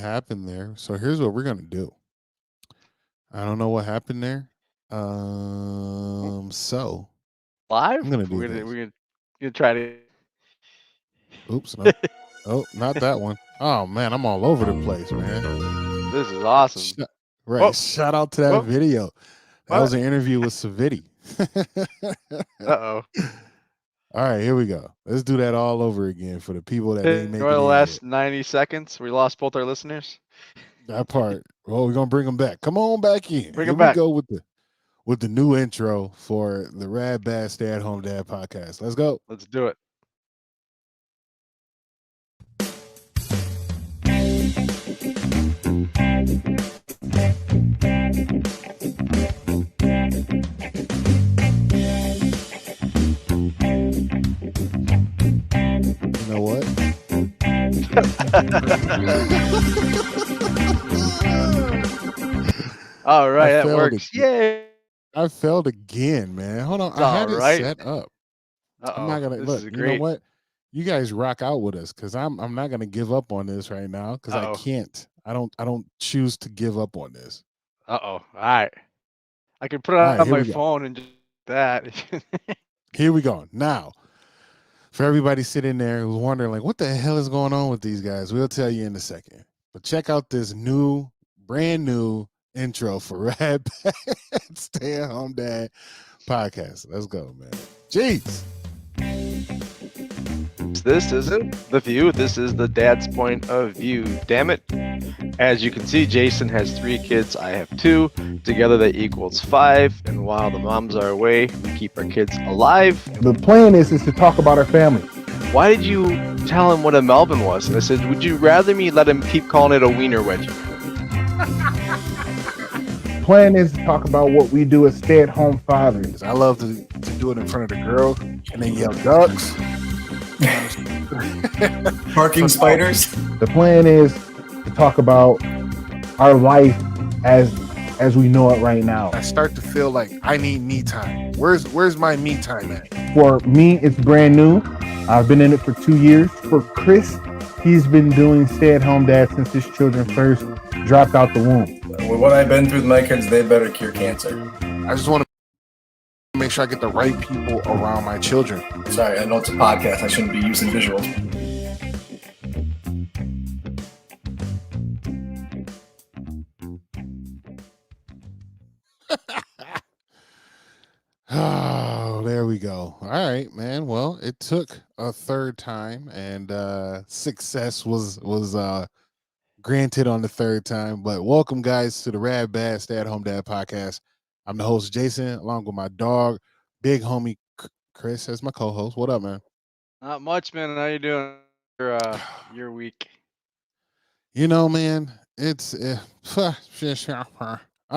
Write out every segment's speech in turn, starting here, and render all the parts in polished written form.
happened there. So here's what we're gonna do. I don't know what happened there. So I'm Live? gonna do We're gonna this. we're gonna, gonna try to. Oops, no. Oh, not that one. Oh man, I'm all over the place, man. This is awesome. Sh- right. Whoa, Shout out to that whoa, video. That was what? an interview with Saviti. Uh oh. All right, here we go. Let's do that all over again for the people that ain't make Enjoy it the in yet. last 90 seconds. We lost both our listeners. That part. Well, we're gonna bring them back. Come on back in. Bring Here them we back. go with the new intro for the Rad Bad Stay at Home Dad podcast. Let's go. Let's do it. You know what? All I right, that failed works. again. Yay! I failed again, man. Hold on. It's I all had it right. set up. I'm Uh not oh. gonna This look. is You know great. what? You guys rock out with us because I'm not gonna give up on this right now because I Uh oh. can't. I don't choose to give up on this. Uh oh. All right. I can put it All on right, here my we go. phone and just that. Here we go. Now, for everybody sitting there who's wondering, like, what the hell is going on with these guys? We'll tell you in a second. But check out this brand new intro for Rad Bad Stay at Home Dad podcast. Let's go, man. Jeez. This isn't the view. This is the dad's point of view. Damn it. As you can see, Jason has 3 kids. I have 2. Together that equals 5. And while the moms are away, we keep our kids alive. The plan is to talk about our family. Why did you tell him what a Melvin was? And I said, would you rather me let him keep calling it a wiener wedgie? Plan is to talk about what we do as stay-at-home fathers. I love to do it in front of the girls and then yell Ducks. Parking spiders. The plan is to talk about our life as we know it right now. I start to feel like I need me time. Where's my me time at? For me, it's brand new. I've been in it for 2 years. For Chris, he's been doing stay-at-home dad since his children first dropped out the womb. With what I've been through with my kids, they better cure cancer. I just want to make sure I get the right people around my children. Sorry, I know it's a podcast. I shouldn't be using visuals. Oh, there we go. All right, man. Well, it took a third time, and success was granted on the third time. But welcome, guys, to the Rad Bad Stay at Home Dad podcast. I'm the host, Jason, along with my dog, big homie Chris, as my co-host. What up, man? Not much, man. How you doing? Your week. You know, man, it's I'll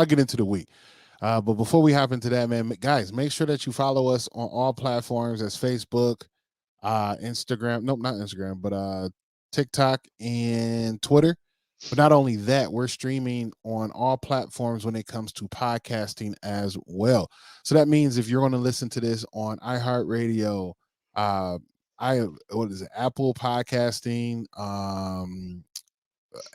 get into the week. But before we hop into that, man, guys, make sure that you follow us on all platforms as Facebook, Instagram. Nope, not Instagram, but TikTok and Twitter. But not only that, we're streaming on all platforms when it comes to podcasting as well. So that means if you're going to listen to this on iHeartRadio, what is it, Apple Podcasting,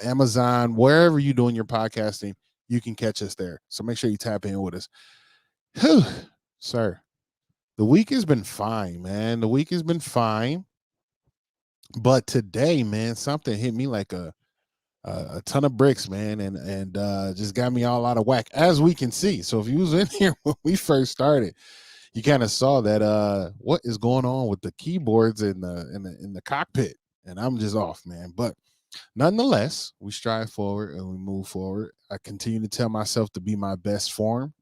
Amazon, wherever you're doing your podcasting, you can catch us there. So make sure you tap in with us. Whew, sir, the week has been fine, man. The week has been fine. But today, man, something hit me like a ton of bricks, man, and just got me all out of whack, as we can see. So if you was in here when we first started, you kind of saw that what is going on with the keyboards in the cockpit, and I'm just off, man. But nonetheless, we strive forward and we move forward. I continue to tell myself to be my best form,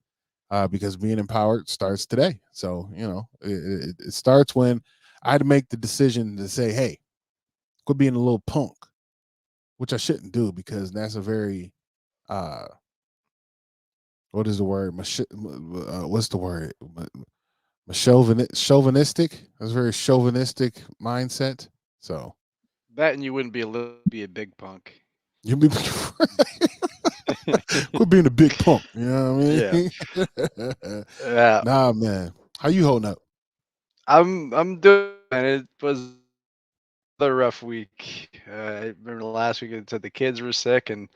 because being empowered starts today. So it starts when I had to make the decision to say, hey, quit being a little punk, which I shouldn't do because that's a very what is the word? What's the word? Chauvinistic. That's a very chauvinistic mindset. So That and you wouldn't be a big punk. you be quit being a big punk. You know what I mean? Yeah. Nah, man. How you holding up? I'm doing. And it was another rough week. I remember last week it said the kids were sick, and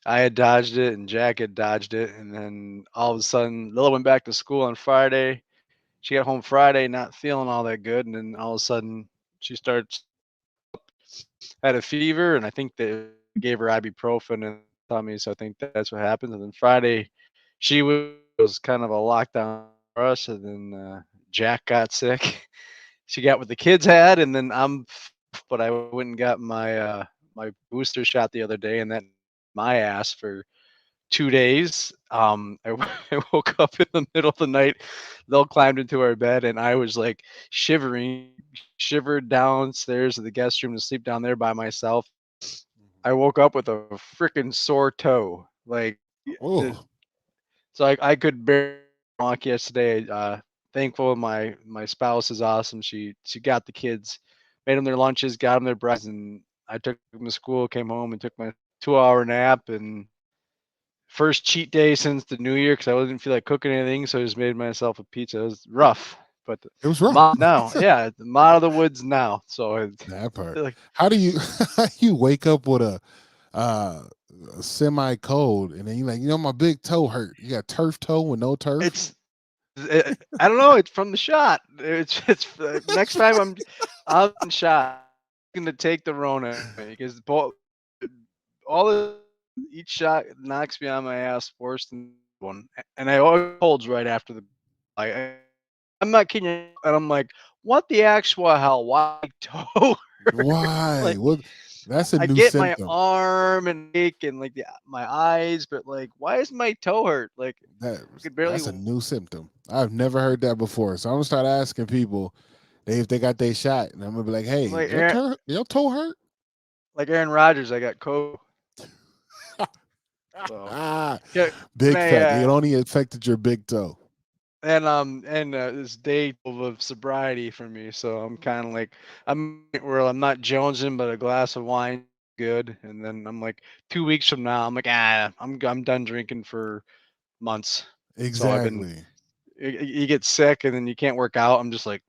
I had dodged it, and Jack had dodged it, and then all of a sudden, Lilly went back to school on Friday. She got home Friday, not feeling all that good, and then all of a sudden, she starts had a fever, and I think they gave her ibuprofen and tummy, so I think that's what happened. And then Friday, she was kind of a lockdown for us, and then Jack got sick. She got what the kids had, and then but I went and got my booster shot the other day, and that my ass for 2 days. I woke up in the middle of the night. They'll climbed into our bed, and I was like shivered downstairs to the guest room to sleep down there by myself. I woke up with a freaking sore toe. Like, Oh, so I could barely walk yesterday. Thankful my spouse is awesome. She got the kids, made them their lunches, got them their breakfast, and I took them to school. Came home and took my 2-hour nap, and first cheat day since the new year because I didn't feel like cooking anything, so I just made myself a pizza. It was rough, but it was rough. now, yeah, I'm out of the woods now. So That part. like, How do you how you wake up with a semi cold and then you like, my big toe hurt. You got turf toe with no turf? I don't know. It's from the shot. It's next time I'm shot, I'm gonna take the Rona because all the each shot knocks me on my ass worse than one, and I always holds right after the. I'm not kidding you, and I'm like, what the actual hell? Why my toe? Why? Like, What? That's a I new get my symptom. arm and ache and like my eyes, but like, why is my toe hurt? Like, That I could barely. that's a new symptom. I've never heard that before. So I'm gonna start asking people if they got their shot, and I'm gonna be like, "Hey, Like Aaron, your toe hurt?" like Aaron Rodgers, I got COVID. So Ah, yeah, and big fact. It only affected your big toe. this day of sobriety for me, so I'm kind of like I'm not jonesing, but a glass of wine good, and then I'm like 2 weeks from now, I'm like I'm done drinking for months. So I've been Exactly. you get sick and then you can't work out. I'm just like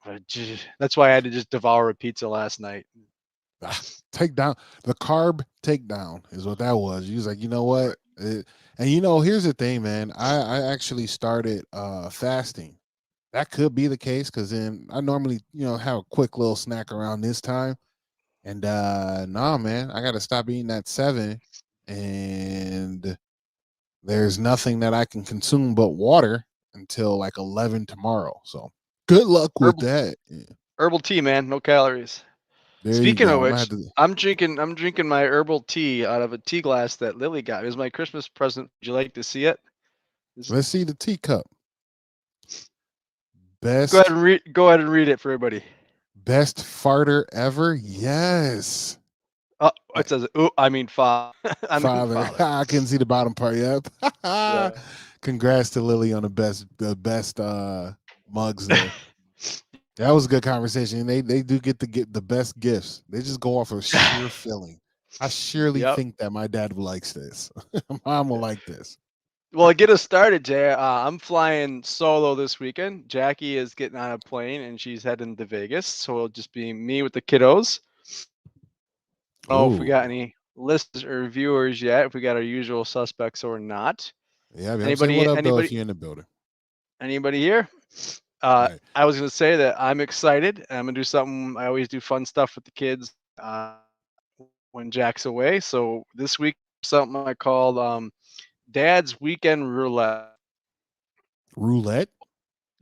that's why I had to just devour a pizza last night. Take down the carb takedown is what that was. You was like, you know what? Right. And here's the thing, man. I actually started fasting. That could be the case because then I normally, have a quick little snack around this time. And nah, man, I gotta stop eating at 7. And there's nothing that I can consume but water until like 11 tomorrow. So good luck with Herbal that. Yeah. herbal tea, man, no calories. There you Speaking of go. I'm gonna have which, to I'm drinking my herbal tea out of a tea glass that Lily got. It was my Christmas present. Would you like to see it? let's see the teacup. Go ahead Best and read it for everybody. best farter ever. Yes. It says, "Oh, I mean, I meant Father. father." I couldn't see the bottom part. Yep. Yeah. Congrats to Lily on the best mugs there. That was a good conversation. They do get to get the best gifts. They just go off of sheer feeling. I surely Yep. think that my dad likes this. Mom will like this. Well, get us started, Jay. I'm flying solo this weekend. Jackie is getting on a plane and she's heading to Vegas, so it'll just be me with the kiddos. I don't know if we got Oh, any listeners or viewers yet. If we got our usual suspects or not. yeah. I'm saying what Anybody? up though if Anybody? you're in the building. Anybody here? Right. I was gonna say that I'm excited. I'm gonna do something. I always do fun stuff with the kids when Jack's away. So this week, something I called Dad's Weekend Roulette. Roulette.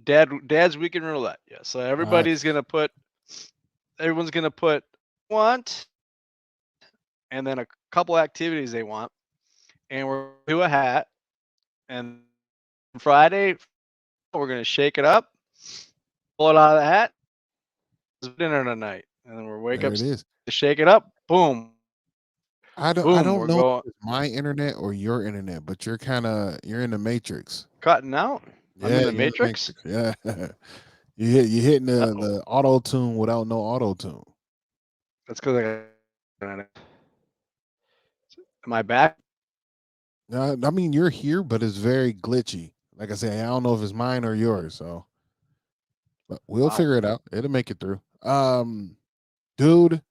Dad's Weekend Roulette. Yeah. So Uh, everyone's gonna put want, and then a couple activities they want, and we're gonna do a hat. And Friday, we're gonna shake it up, pull it out of the hat, it's dinner tonight, and then we're wake there up it is. to shake it up. Boom, I boom. don't We're know if going it's my internet or your internet, but you're in the matrix. cutting out. I'm in Yeah, the you're in the Matrix. matrix. Yeah. You hitting Uh-oh. the auto tune without no auto tune. That's because am I back? I mean you're here, but it's very glitchy. Like I say, I don't know if it's mine or yours. So, but we'll Wow. figure it out. It'll make it through. Dude,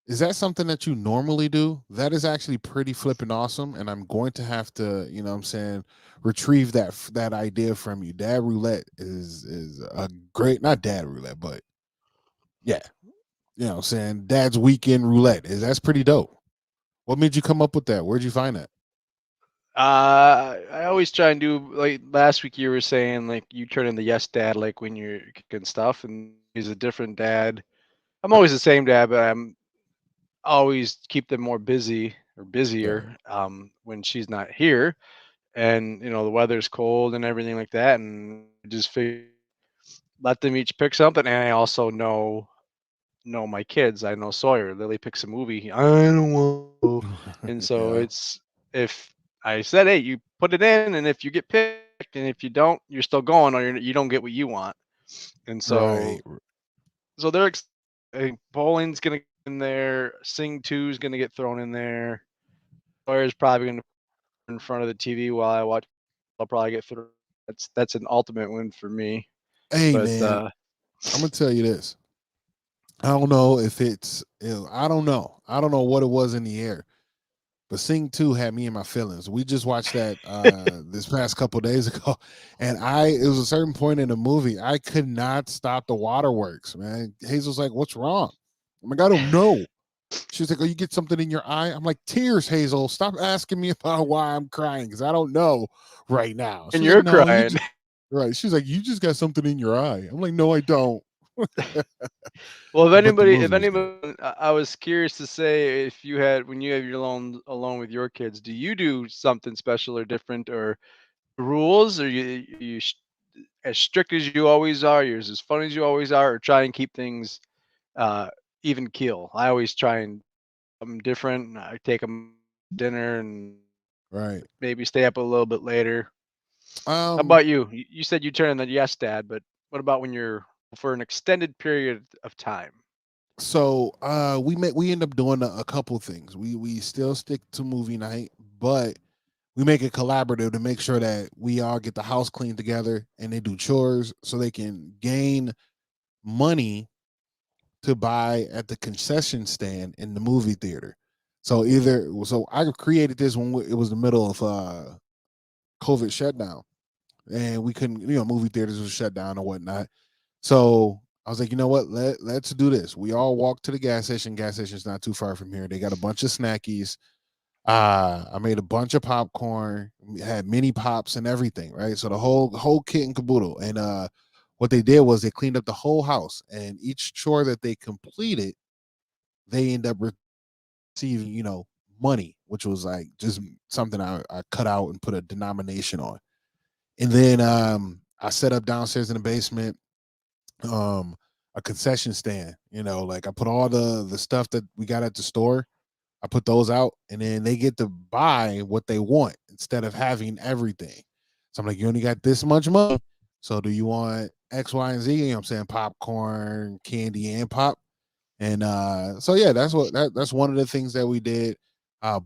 Is that something that you normally do? That is actually pretty flipping awesome, and I'm going to have to, you know what I'm saying, retrieve that idea from you. Dad roulette is a great, not dad roulette, but yeah, you know what I'm saying, dad's weekend roulette is that's pretty dope. What made you come up with that? Where'd you find that? I always try and do like last week. You were saying like you turn in the yes dad like when you're kicking stuff, and he's a different dad. I'm always the same dad, but I'm always keep them more busy or Right. busier when she's not here, and the weather's cold and everything like that, and just let them each pick something. And I also know my kids. I know Sawyer. Lily picks a movie. I don't want to. And so Yeah. it's if I said, hey, you put it in, and if you get picked, and if you don't, you're still going, or you don't get what you want. And Right. so they're I think bowling's gonna get in there. Sing two's gonna get thrown in there. Sawyer's probably gonna put in front of the TV while I watch. I'll probably get through. That's an ultimate win for me. Hey But man, I'm gonna tell you this. I don't know if it's, I don't know. I don't know what it was in the air. But Sing 2 had me in my feelings. We just watched that this past couple days ago, and it was a certain point in the movie I could not stop the waterworks, man. Hazel's like, "What's wrong?" I'm like, "I don't know." She's like, "Oh, you get something in your eye?" I'm like, "Tears, Hazel. Stop asking me about why I'm crying because I don't know right now." and She's like, you're "No, you crying. just right." She's like, "You just got something in your eye." I'm like, "No, I don't." Well, But the if movie was good. anybody, I was curious to say if you had when you have your alone with your kids, do you do something special or different or rules, or as strict as you always are, you're as fun as you always are, or try and keep things uh, even keel? I always try and I'm different. I take them dinner and Right. maybe stay up a little bit later. How Um. about you? You said you turn in the yes dad, but what about when you're for an extended period of time? So we end up doing a couple things. We still stick to movie night, but we make it collaborative to make sure that we all get the house cleaned together and they do chores so they can gain money to buy at the concession stand in the movie theater. So I created this when it was the middle of COVID shutdown, and we couldn't, movie theaters were shut down or whatnot. So I was like, you know what? Let's do this. We all walk to the gas station. Gas station's not too far from here. They got a bunch of snackies. I made a bunch of popcorn, had mini pops and everything, right? So the whole kit and caboodle. And what they did was they cleaned up the whole house, and each chore that they completed, they end up receiving, money, which was like just something I cut out and put a denomination on. And then I set up downstairs in the basement um a concession stand, like I put all the stuff that we got at the store, I put those out, and then they get to buy what they want instead of having everything. So I'm like, you only got this much money, so do you want X, Y, and Z? You know what I'm saying? Popcorn, candy, and pop. And so yeah, that's one of the things that we did.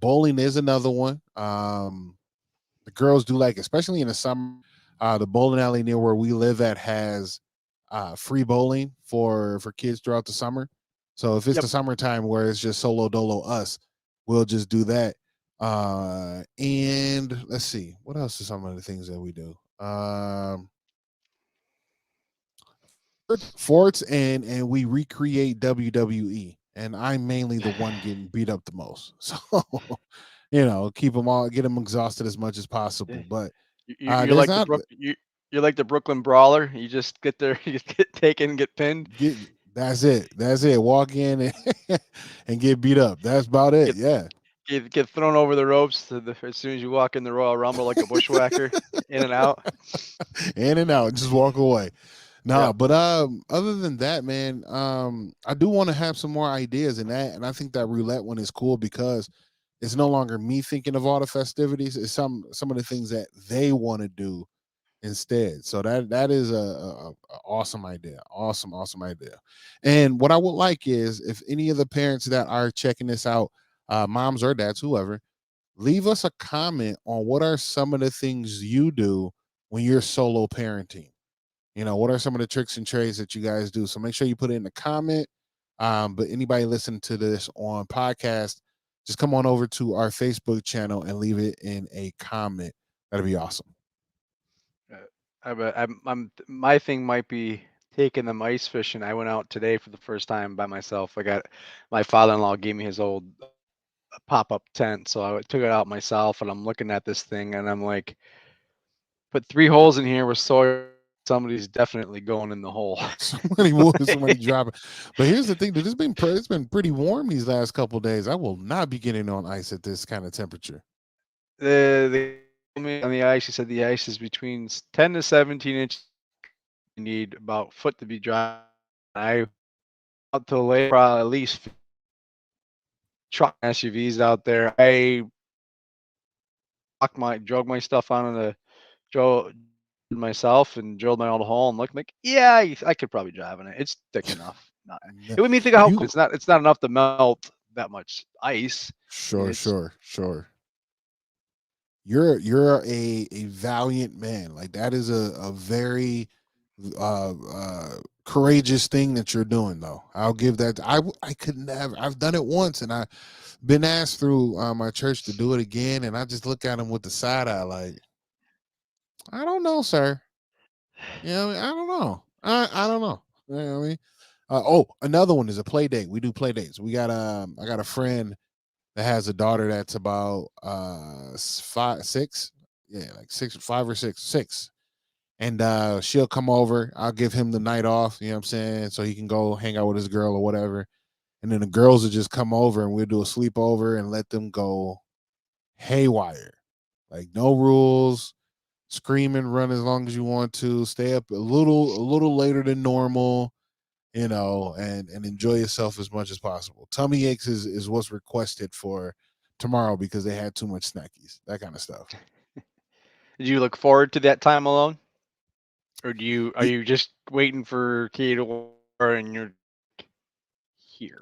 Bowling is another one. The girls do like, especially in the summer. The bowling alley near where we live at has free bowling for kids throughout the summer. So if it's Yep. the summertime where it's just solo dolo us, we'll just do that. And let's see, what else are some of the things that we do? Forts and we recreate WWE, and I'm mainly the one getting beat up the most. So keep them all, get them exhausted as much as possible. But You're there's like the not you're like the Brooklyn Brawler. You just get there, you just get taken, and get pinned, get that's it. That's it. Walk in and get beat up. That's about it. get Yeah. get thrown over the ropes as soon as you walk in the Royal Rumble like a bushwhacker, in and out. In and out. Just walk away. Nah, Yep. but other than that, man, I do want to have some more ideas in that. And I think that roulette one is cool because it's no longer me thinking of all the festivities. It's some of the things that they want to do instead. So that is a awesome idea. Awesome idea. And what I would like is if any of the parents that are checking this out, moms or dads, whoever, leave us a comment on what are some of the things you do when you're solo parenting. What are some of the tricks and trades that you guys do? So make sure you put it in the comment. But anybody listening to this on podcast, just come on over to our Facebook channel and leave it in a comment. That'd be awesome. My thing might be taking them ice fishing. I went out today for the first time by myself. I got my father-in-law gave me his old pop-up tent, so I took it out myself, and I'm looking at this thing, and I'm like, put 3 holes in here with Sawyer. Somebody's definitely going in the hole. Somebody dropping. But here's the thing: that it's been pretty warm these last couple of days. I will not be getting on ice at this kind of temperature. They told me on the ice. He said the ice is between 10 to 17 inches. You need about foot to be dry. I out to lay probably at least truck SUVs out there. I drug my stuff onto the drove myself and drilled my own hole and looked like, yeah, I could probably drive in it. It's thick enough. It would mean think of how You- it's not enough to melt that much ice. Sure, It's sure. You're a valiant man. Like that is a very courageous thing that you're doing though. I'll give that. I could never. I've done it once and I've been asked through my church to do it again, and I just look at him with the side eye like, I don't know, sir. You know, I don't know. I don't know. You know what I mean? Oh, another one is a play date. We do play dates. We got I got a friend that has a daughter that's about 5, 6, yeah, like 6, 5 or 6, 6. And she'll come over. I'll give him the night off, you know what I'm saying? So he can go hang out with his girl or whatever. And then the girls will just come over and we'll do a sleepover and let them go haywire. Like no rules, scream and run as long as you want to, stay up a little later than normal, you know, and enjoy yourself as much as possible. Tummy aches is what's requested for tomorrow because they had too much snackies, that kind of stuff. Did you look forward to that time alone, or are It- you just waiting for Kate and you're here?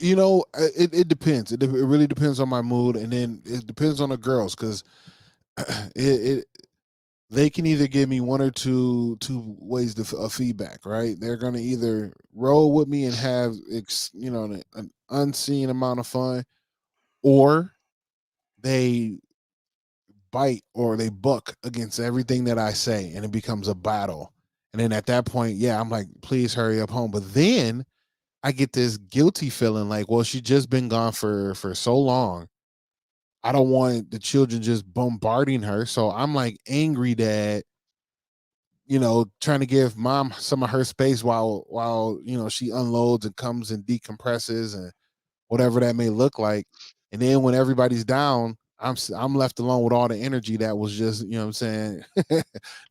you know, it depends. It really depends on my mood, and then it depends on the girls because it they can either give me one or two ways of feedback, right? They're gonna either roll with me and have you know an unseen amount of fun, or they bite or they buck against everything that I say, and it becomes a battle. And then at that point, yeah, I'm like, please hurry up home. But then I get this guilty feeling like, well, she just been gone for so long. I don't want the children just bombarding her. So I'm like angry that, you know, trying to give mom some of her space while you know she unloads and comes and decompresses and whatever that may look like. And then when everybody's down, I'm left alone with all the energy that was just, you know what I'm saying,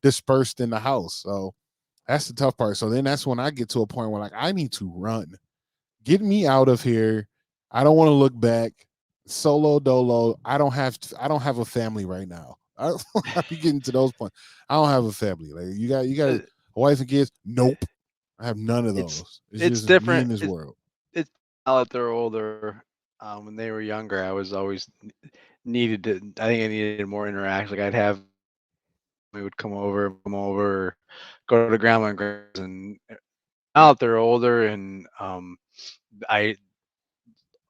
dispersed in the house. So that's the tough part. So then that's when I get to a point where like I need to run. Get me out of here. I don't want to look back. Solo dolo. I don't have a family right now. I be getting to those points. I don't have a family. Like you got Uh, a wife and kids? Nope. I have none of It's those. It's it's just me different. in this world. It's now that they're older. When they were younger, I was always needed to. I think I needed more interaction. Like I'd have we would come over, go to grandma and grandma's, and now that they're older, and I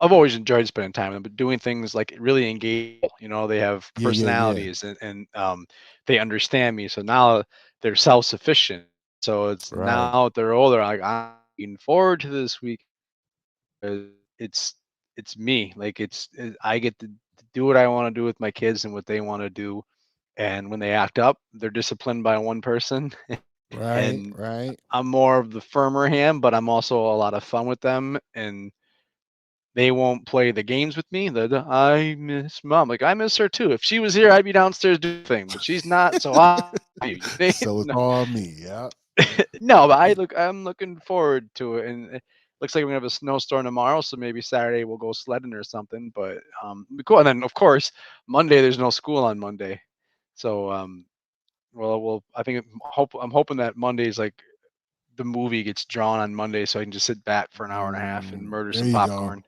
I've always enjoyed spending time with them, but doing things like really engage. You know, they have Yeah. personalities, and they understand me. So now they're self sufficient. So it's Right. now that they're older. Like I'm looking forward to this week. uh, It's it's me. Like I get to do what I want to do with my kids and what they want to do. And when they act up, they're disciplined by one person. Right. And Right. I'm more of the firmer hand, but I'm also a lot of fun with them. And they won't play the games with me. I miss mom. Like I miss her too. If she was here, I'd be downstairs doing thing, but she's not. So So it's no, all me. Yeah. no, but I'm looking forward to it. And it looks like we're gonna have a snowstorm tomorrow, so maybe Saturday we'll go sledding or something. But it'll be cool. And then of course Monday there's no school on Monday, so well I think I'm hoping that Monday's like the movie gets drawn on Monday, so I can just sit back for an hour and a half and murder There some you go. popcorn.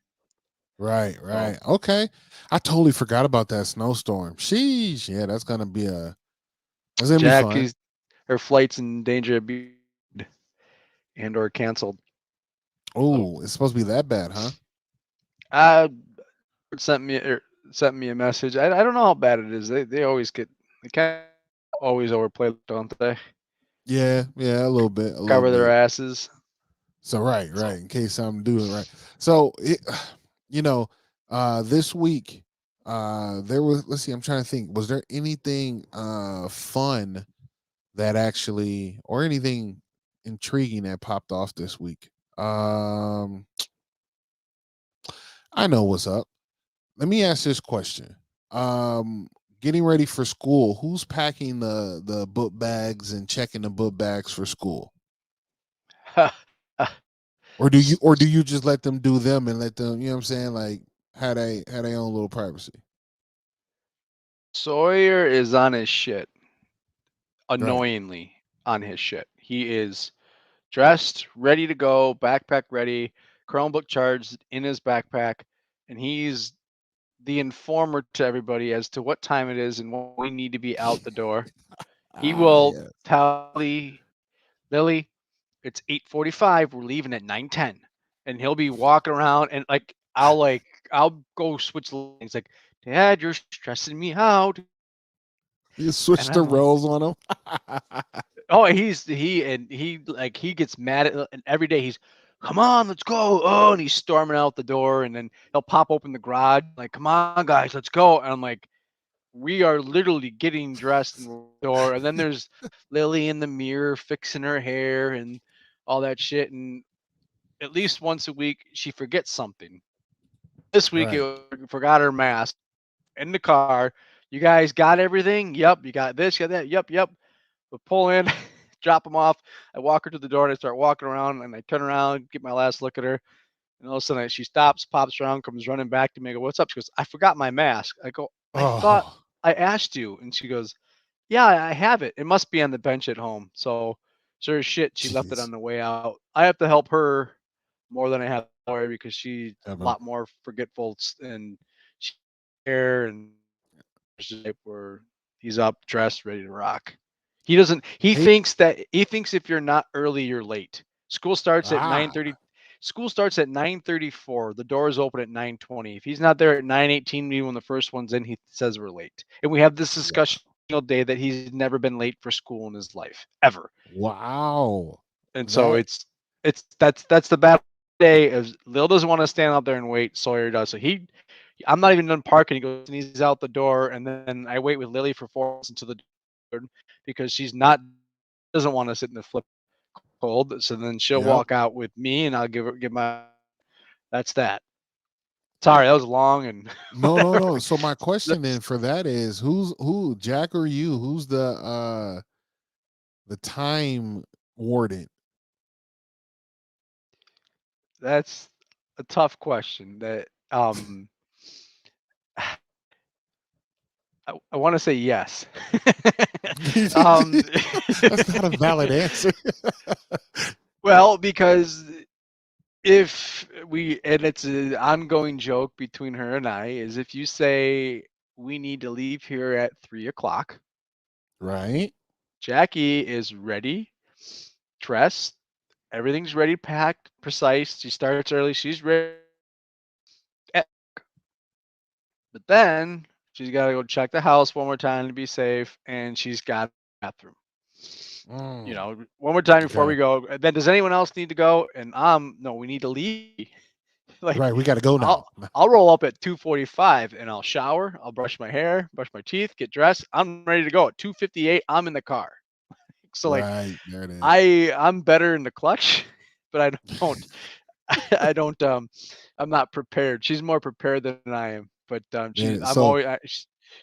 Right. So Right. Okay. I totally forgot about that snowstorm. Sheesh. Yeah, that's gonna be fun. Jackie's her flight's in danger of being and or canceled. Oh, it's supposed to be that bad, huh? Uh, sent me a message. I don't know how bad it is. They always they kind of always overplay, don't they? Yeah, yeah, a little bit, a little Cover their bit. asses. So right, So in case I'm doing right. So you know, this week, there was. Let's see, I'm trying to think. Was there anything fun that actually, or anything intriguing that popped off this week? I know what's up. Let me ask this question. Um, Getting ready for school. Who's packing the book bags and checking the book bags for school? Or do you just let them do them and let them, you know what I'm saying, like had their own little privacy? Sawyer is on his shit. Right. Annoyingly on his shit. He is dressed, ready to go, backpack ready, Chromebook charged in his backpack, and he's the informer to everybody as to what time it is and when we need to be out the door. He Ah, will yeah. tell Lilly, it's 8:45. We're leaving at 9:10, and he'll be walking around and I'll go switch lanes. He's like, Dad, you're stressing me out, You and switch the I'm like, roles on them. oh, he gets mad at and every day he's, come on, let's go. Oh, and he's storming out the door, and then he'll pop open the garage like, come on, guys, let's go. And I'm like, we are literally getting dressed in the door, and then there's Lily in the mirror fixing her hair and all that shit. And at least once a week, she forgets something. This week, Right. forgot her mask in the car. You guys got everything? Yep. You got this, you got that? Yep, yep. We pull in, drop them off. I walk her to the door and I start walking around and I turn around, get my last look at her. And all of a sudden she stops, pops around, comes running back to me. I go, what's up? She goes, I forgot my mask. I go, I thought Oh, I asked you. And she goes, yeah, I have it. It must be on the bench at home. So sure as shit, she left it jeez. on the way out. I have to help her more than I have Lori because she's a Evan. lot more forgetful and she care and where he's up, dressed, ready to rock. He doesn't. Hey, He thinks if you're not early, you're late. School starts at ah, 9:30. School starts at 9:34. The doors open at 9:20. If he's not there at 9:18, maybe when the first one's in, he says we're late. And we have this discussion all day that he's never been late for school in his life ever. wow. And so That that's the bad day. Is Lil doesn't want to stand out there and wait. Sawyer does. So I'm not even done parking. He goes and he's out the door, and then I wait with Lily for 4 minutes until the door because she's not doesn't want to sit in the flip cold. So then she'll yep. walk out with me, and I'll give my. That's that. Sorry, that was long and No, no, whatever. no. So my question then That's, for that is who, Jack or you, who's the time warden? that's a tough question. That I want to say yes. um, That's not a valid answer. well, because if we and it's an ongoing joke between her and I is if you say we need to leave here at 3 o'clock, Right? Jackie is ready, dressed, everything's ready, packed, precise. She starts early, she's ready. eh, But then she's got to go check the house one more time to be safe, and she's got a bathroom. Mm, One more time before okay. we go. And then does anyone else need to go? And no, we need to leave. Like Right. We got to go I'll now. I'll roll up at 2:45 and I'll shower, I'll brush my hair, brush my teeth, get dressed. I'm ready to go. At 2:58, I'm in the car. So like Right. There it is. I'm better in the clutch, but I don't I don't I'm not prepared. She's more prepared than I am. But I'm So always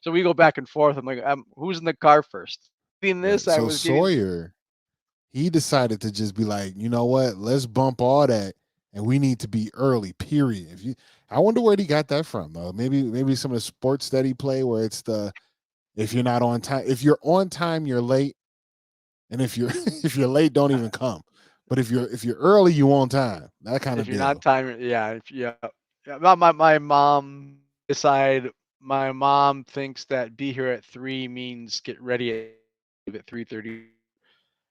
so we go back and forth. I'm like, who's in the car first? In right. this, I So was getting Sawyer, he decided to just be like, you know what? Let's bump all that, and we need to be early. Period. If you, I wonder where he got that from. Though maybe some of the sports that he play, where it's the if you're not on time, if you're on time, you're late, and if you're if you're late, don't even come. But if you're early, you on time. That kind if of you're not deal. timing, yeah, yeah. My mom decide. My mom thinks that be here at 3 means get ready at 3:30.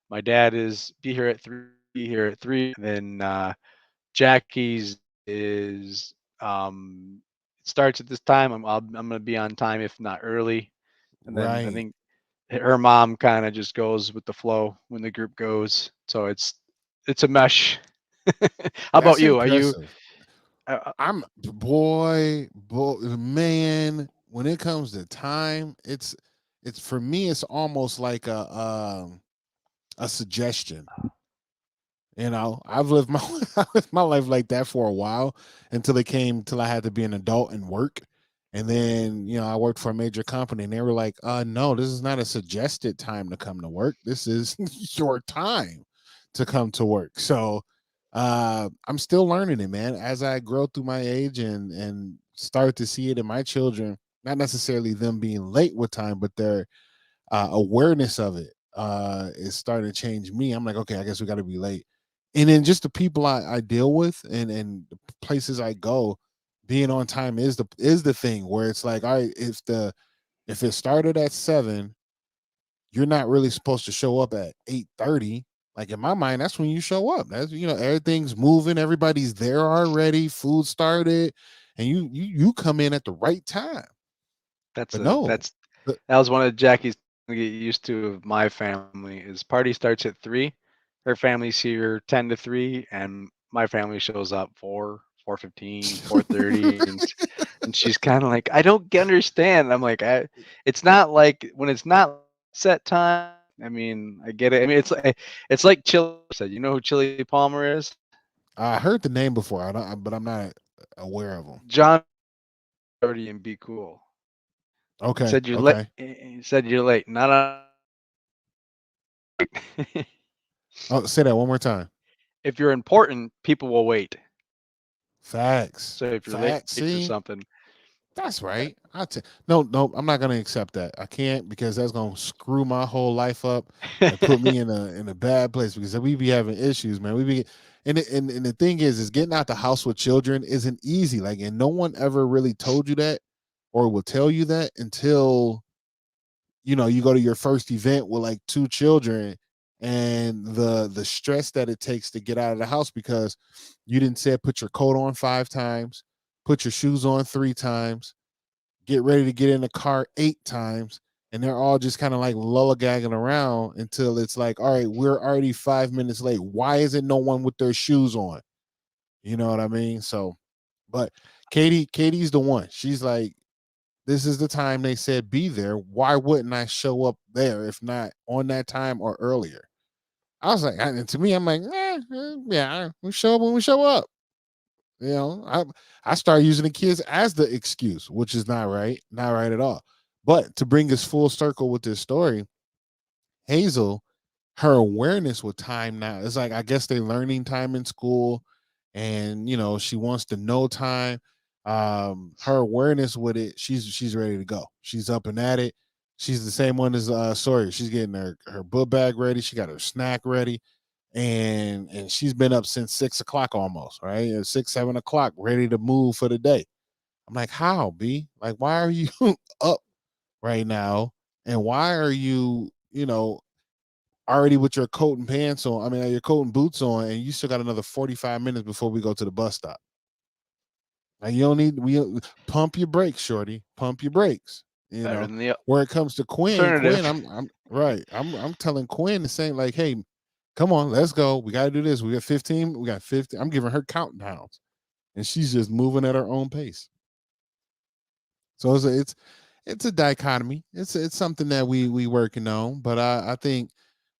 My dad is be here at 3, be here at 3, and then Jackie's is it starts at this time. I'm gonna be on time if not early, and then I Right. think her mom kind of just goes with the flow when the group goes. So it's a mesh. How about That's you? Are you? impressive. Uh, I'm boy, man. When it comes to time, it's for me. It's almost like a suggestion. I've lived my I lived my life like that for a while until I had to be an adult and work. And then, I worked for a major company and they were like, no, this is not a suggested time to come to work. This is your time to come to work. So I'm still learning it, man. As I grow through my age and start to see it in my children, not necessarily them being late with time, but their awareness of it is starting to change me. I'm like, okay, I guess we got to be late. And then just the people I deal with and the places I go, being on time is the thing where it's like, all right, if it started at 7, you're not really supposed to show up at 8:30. Like in my mind, that's when you show up. That's everything's moving, everybody's there already, food started, and you come in at the right time. But no, that's the- that was one of Jackie's to get used to of my family is party starts at 3. Her family's here 10 to 3, and my family shows up 4, 4:15, 4:30, and she's kind of like, I don't understand. I'm like, it's not like when it's not set time. I mean, I get it. I mean, it's like Chili said. You know who Chili Palmer is? I heard the name before, but I'm not aware of them. John Already and Be Cool. He Okay, said you're late. okay. He said you're late. Not on. Oh, say that one more time. If you're important, people will wait. Facts, So if you're late facts. for See, something, that's right. No, no. I'm not gonna accept that. I can't because that's gonna screw my whole life up and put me in a bad place because we be having issues, man. We be and the thing is getting out the house with children isn't easy. Like, and no one ever really told you that or will tell you that until you go to your first event with like 2 children and the stress that it takes to get out of the house because you didn't say put your coat on 5 times, put your shoes on 3 times, get ready to get in the car 8 times, and they're all just kind of like lollygagging around until it's like, all right, we're already 5 minutes late. Why isn't no one with their shoes on? You know what I mean? So, but Katie's the one. She's like, this is the time they said be there. Why wouldn't I show up there if not on that time or earlier? I was like, and to me, I'm like, yeah, we show up when we show up. I start using the kids as the excuse, which is not right at all. But to bring us full circle with this story, Hazel, her awareness with time now, it's like I guess they're learning time in school, and she wants to know time. Her awareness with it, she's ready to go. She's up and at it. She's the same one as Sawyer. She's getting her book bag ready. She got her snack ready, and she's been up since 6 o'clock almost, right? At 6, 7 o'clock, ready to move for the day. I'm like, how, B? Like, why are you up right now? And why are you, already with your coat and pants on? I mean, your coat and boots on, and you still got another 45 minutes before we go to the bus stop. Like, you don't need pump your brakes, shorty. Pump your brakes. better than the Where it comes to Quinn, alternative. I'm right. I'm telling Quinn the same, like, hey, come on, let's go. We got to do this. We got 15. We got 50. I'm giving her countdowns, and she's just moving at her own pace. So it's a dichotomy. It's something that we working on, but I think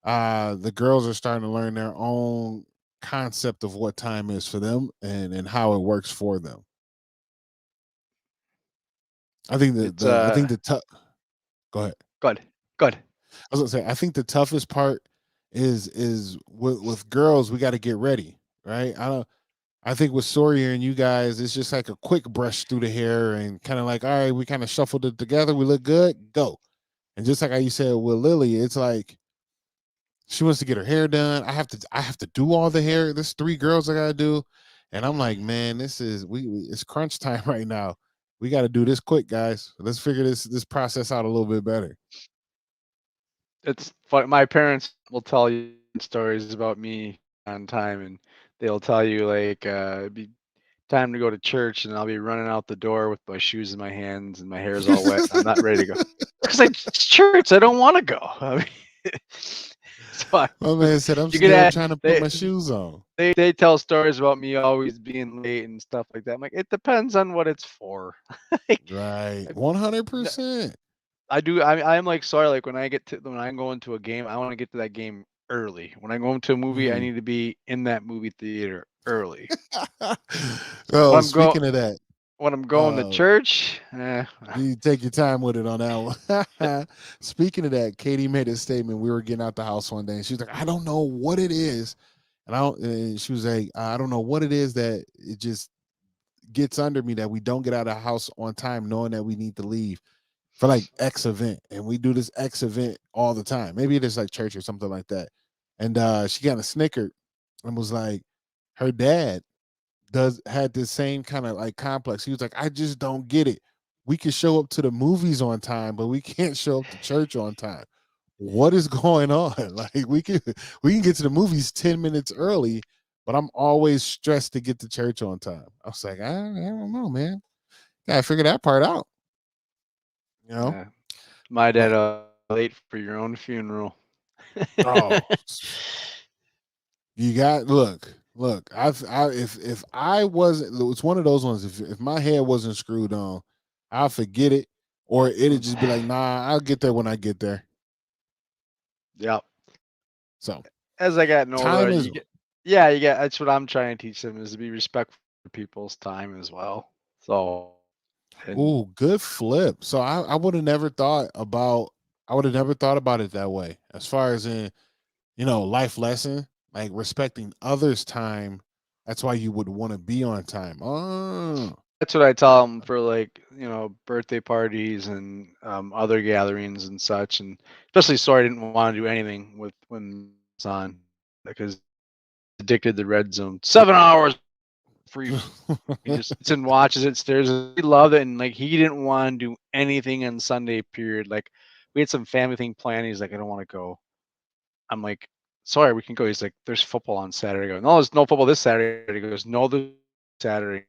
the girls are starting to learn their own concept of what time is for them and how it works for them. I think It's the tough. Go ahead. good, good. I was gonna say I think the toughest part is with girls we got to get ready, right? I think with Sawyer and you guys, it's just like a quick brush through the hair and kind of like, all right, we kind of shuffled it together. We look good, go. And just like how you said with Lilly, it's like she wants to get her hair done. I have to do all the hair. There's 3 girls I gotta do, and I'm like, man, this is it's crunch time right now. We got to do this quick, guys. Let's figure this process out a little bit better. It's fun. My parents will tell you stories about me on time, and they'll tell you like it'd be time to go to church, and I'll be running out the door with my shoes in my hands and my hair's all wet. I'm not ready to go because it's church. I don't want to go. I mean, so My man said, I'm you could still add trying to put they my shoes on. they tell stories about me always being late and stuff like that. I'm like, it depends on what it's for. Like, Right. n- 100%. I do. I'm like Sawyer. Like when I'm going to a game, I want to get to that game early. When I go into a movie, I Mhm. need to be in that movie theater early. When Oh, I'm go speaking of that, when I'm going to uh, church, you take your time with it on that one. Speaking of that, Katie made a statement. We were getting out the house one day, and she was like, "I don't know what it is," and I don't. And she was like, "I don't know what it is that it just gets under me that we don't get out of the house on time, knowing that we need to leave for like X event, and we do this X event all the time. Maybe it is like church or something like that." And she kind of snickered and was like, "Her dad had this same kind of like complex. He was like, I just don't get it. We can show up to the movies on time, but we can't show up to church on time. What is going on? Like we can get to the movies 10 minutes early, but I'm always stressed to get to church on time. I was like, I don't know, man. Gotta figure that part out, you know? yeah, my dad But late for your own funeral. oh, you got look. If I wasn't, it's one of those ones. If my head wasn't screwed on, I'll forget it, or it'd just be like, nah, I'll get there when I get there. Yep. So As I gotten older, time is, you get yeah, you get that's what I'm trying to teach them is to be respectful for people's time as well. So and ooh, good flip. So I would have never thought about, I would have never thought about it that way. As far as in, life lesson, like respecting others' time. That's why you would want to be on time. Oh, that's what I tell them for like birthday parties and other gatherings and such. And especially Sawyer didn't want to do anything with when it's on because addicted to Red Zone. 7 hours free. He just sits and watches it, stares. He loved it, and like he didn't want to do anything on Sunday. Period. Like we had some family thing planned. He's like, I don't want to go. I'm like, sorry, we can go. He's like, there's football on Saturday. I go, no, there's no football this Saturday. He goes, no, this Saturday.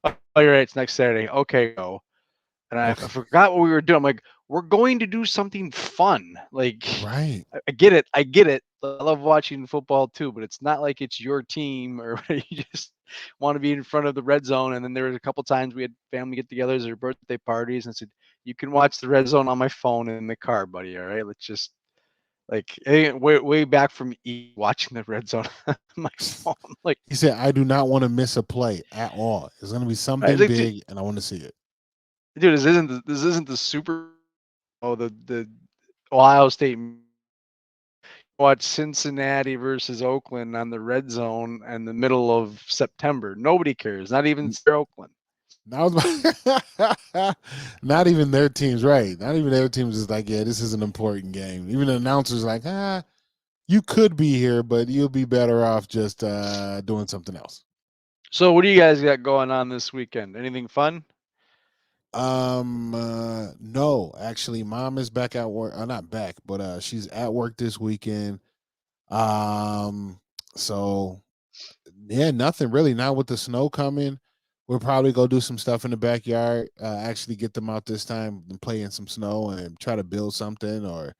Oh, you're right. It's next Saturday. Okay, go. And I okay, forgot what we were doing. I'm like, we're going to do something fun. Like, right. I get it. I get it. I love watching football too, but it's not like it's your team or you just want to be in front of the red zone. And then there was a couple times we had family get-togethers or birthday parties, and I said, you can watch the red zone on my phone in the car, buddy. All right, let's just like way back from watching the red zone on my phone. Like, He said, I do not want to miss a play at all. It's going to be right, something like, big, and I want to see it. dude, this isn't the super. Oh, the Ohio State watch Cincinnati versus Oakland on the red zone in the middle of September. Nobody cares, not even Oakland. That was not even their teams, right? Not even their teams is like, yeah, this is an important game. Even the announcers like, you could be here, but you'll be better off just doing something else. So, what do you guys got going on this weekend? Anything fun? No, actually, mom is back at work. Not back, but she's at work this weekend. Um, so yeah, nothing really. Now with the snow coming, we'll probably go do some stuff in the backyard. Actually get them out this time and play in some snow and try to build something or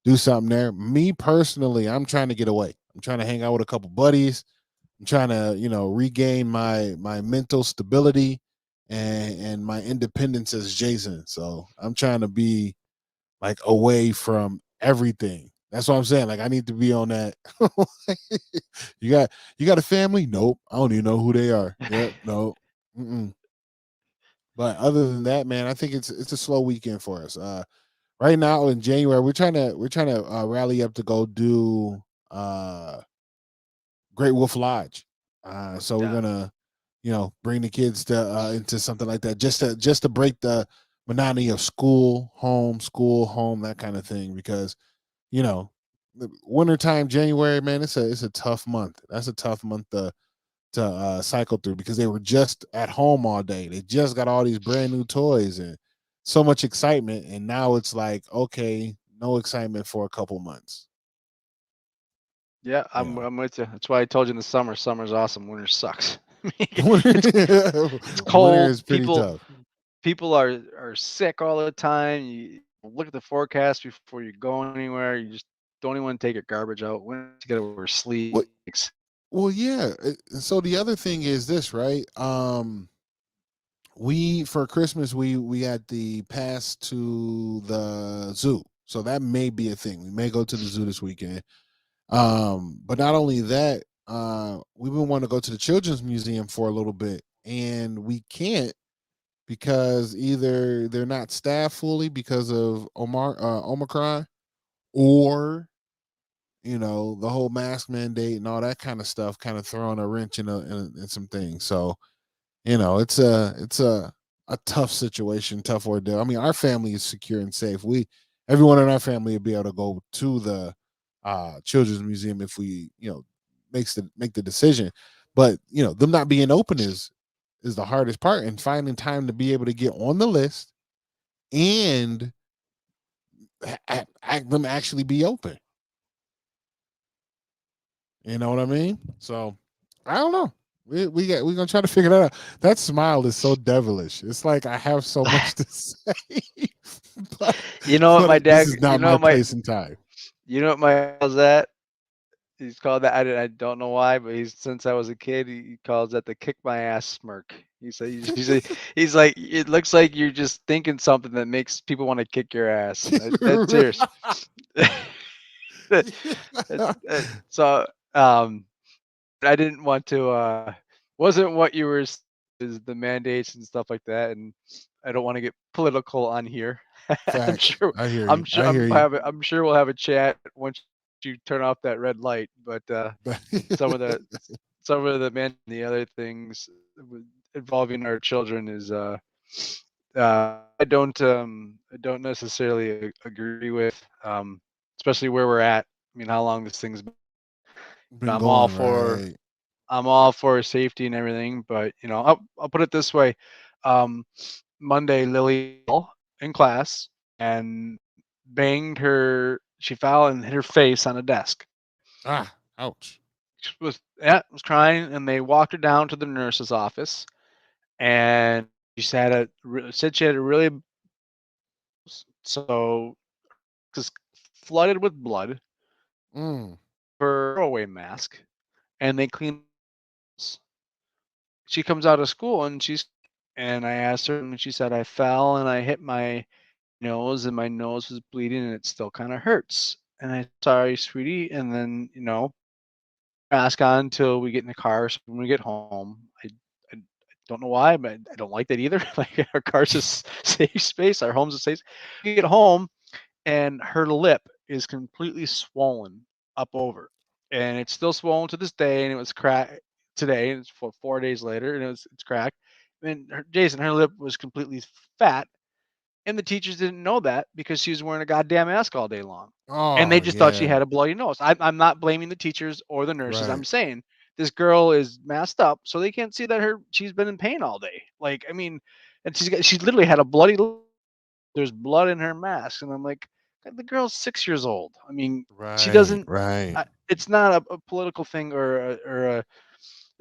do something there. Me personally, I'm trying to get away. I'm trying to hang out with a couple buddies. I'm trying to, regain my mental stability and my independence as Jason. So I'm trying to be like away from everything. That's what I'm saying. Like I need to be on that. You got a family? Nope. I don't even know who they are. Yep. No. Mm-mm. But other than that, man, I think it's a slow weekend for us. Right now in January, we're trying to rally up to go do uh Great Wolf Lodge. So we're Yeah. gonna, bring the kids to into something like that, just to break the monotony of school, home, that kind of thing. Because the wintertime, January, man, it's a tough month. That's a tough month to cycle through because they were just at home all day. They just got all these brand new toys and so much excitement, and now it's like, okay, no excitement for a couple months. Yeah, You I'm with you. That's why I told you in the summer. Summer's awesome. Winter sucks. it's know, it's winter cold. is pretty tough. People are sick all the time. You look at the forecast before you go anywhere. You just don't even want to take your garbage out. Winter, you gotta wear What? sleeves. Well, yeah. So the other thing is this, right? We for Christmas we had the pass to the zoo, so that may be a thing. We may go to the zoo this weekend. But not only that, we've been wanting to go to the children's museum for a little bit, and we can't because either they're not staffed fully because of Omicron, or the whole mask mandate and all that kind of stuff, kind of throwing a wrench in some things. So it's a tough situation, tough ordeal. I mean, our family is secure and safe. Everyone in our family will be able to go to the children's museum if we make the decision. But them not being open is the hardest part, and finding time to be able to get on the list and them actually be open. You know what I mean? So I don't know. We're gonna try to figure that out. That smile is so devilish. It's like I have so much to say, but, You know what my this dad? is not my place and time. You know what my calls that? He's called that. I don't know why, but since I was a kid, he calls that the kick my ass smirk. He's like, it looks like you're just thinking something that makes people want to kick your ass. That's serious. So I didn't want to wasn't what you were is the mandates and stuff like that, and I don't want to get political on here. I'm Facts. sure I hear you. I hear you. I'm sure we'll have a chat once you turn off that red light, but some of the the other things involving our children is I don't necessarily agree with, especially where we're at. I mean, how long this thing's been. Been I'm going right. all for safety and everything, but I'll put it this way. Um, Monday, Lilly in class and banged her. She fell and hit her face on a desk. Ouch. She was crying, and they walked her down to the nurse's office, and she said she had a really so just flooded with blood Mm. for throwaway mask, and they cleaned. She comes out of school and I asked her, and she said, I fell and I hit my nose, and my nose was bleeding, and it still kind of hurts. And I, sorry, sweetie. And then, mask on until we get in the car. So when we get home, I don't know why, but I don't like that either. Like, our car's a safe space, our home's a safe. We get home, and her lip is completely swollen up over, and it's still swollen to this day, and it was cracked today, and it's 4 days later, and it's cracked. And Jason, her lip was completely fat, and the teachers didn't know that because she was wearing a goddamn mask all day long, and they Oh just thought she yeah. had a bloody nose. I'm not blaming the teachers or the nurses. Right. I'm saying this girl is masked up so they can't see that she's been in pain all day. Like, I mean, and she literally had a bloody lip. There's blood in her mask, and I'm like, the girl's 6 years old. I mean, she Right. doesn't. Right. It's not a political thing or a